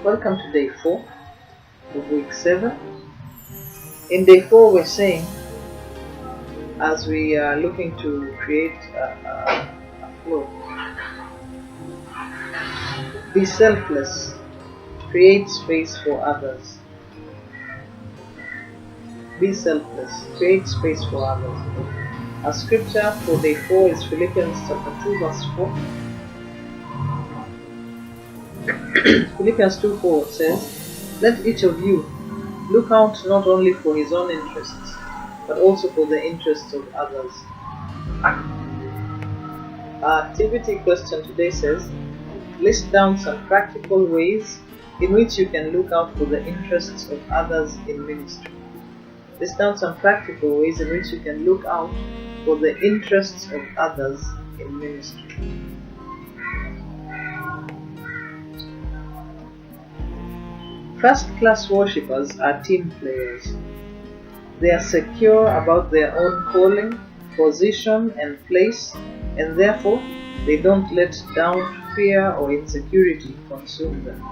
Welcome to day 4 of week 7. In day 4, we're saying, as we are looking to create a flow, be selfless, create space for others. Be selfless, create space for others. Our scripture for day 4 is Philippians chapter 2 verse 4. Philippians 2:4 says, "Let each of you look out not only for his own interests, but also for the interests of others." Our activity question today says, list down some practical ways in which you can look out for the interests of others in ministry. List down some practical ways in which you can look out for the interests of others in ministry. First-class worshippers are team players. They are secure about their own calling, position, and place, and therefore they don't let doubt, fear, or insecurity consume them.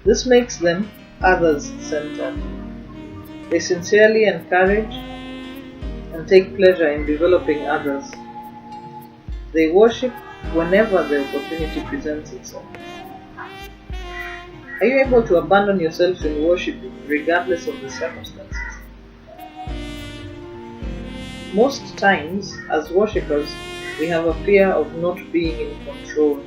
This makes them others-centered. They sincerely encourage and take pleasure in developing others. They worship whenever the opportunity presents itself. Are you able to abandon yourself in worship regardless of the circumstances? Most times, as worshippers, we have a fear of not being in control.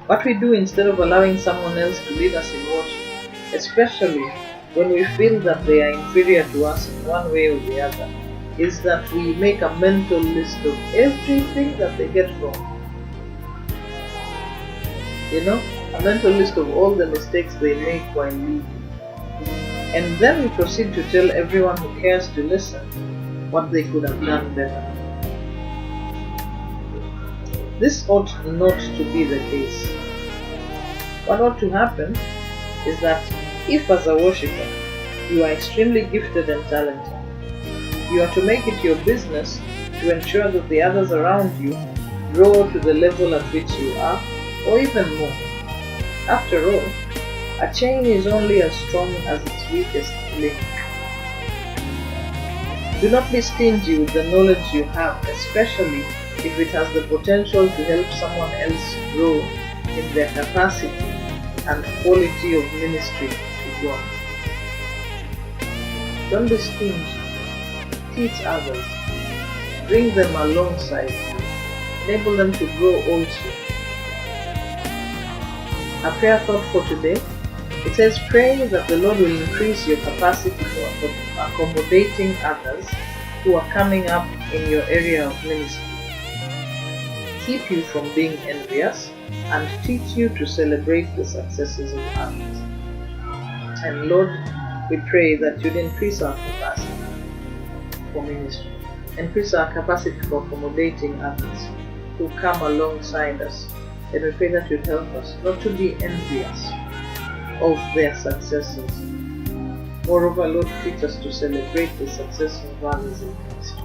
What we do instead of allowing someone else to lead us in worship, especially when we feel that they are inferior to us in one way or the other, is that we make a mental list of everything that they get wrong. A mental list of all the mistakes they make while leading. And then we proceed to tell everyone who cares to listen what they could have done better. This ought not to be the case. What ought to happen is that if, as a worshipper, you are extremely gifted and talented, you are to make it your business to ensure that the others around you grow to the level at which you are, or even more. After all, a chain is only as strong as its weakest link. Do not be stingy with the knowledge you have, especially if it has the potential to help someone else grow in their capacity and quality of ministry to God. Don't be stingy. Teach others. Bring them alongside you. Enable them to grow also. A prayer thought for today. It says, pray that the Lord will increase your capacity for accommodating others who are coming up in your area of ministry. Keep you from being envious and teach you to celebrate the successes of others. And Lord, we pray that you'd increase our capacity for ministry. Increase our capacity for accommodating others who come alongside us. And we pray that you'd help us not to be envious of their successes. Moreover, Lord, teach us to celebrate the success of others in ministry.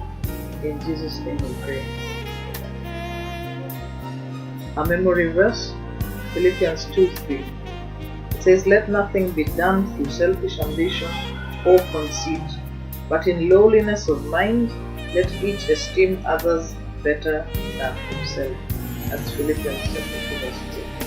In Jesus' name we pray. Our memory verse, Philippians 2:3. It says, "Let nothing be done through selfish ambition or conceit, but in lowliness of mind, let each esteem others better than himself." That's Philippians chapter 2 verse 2.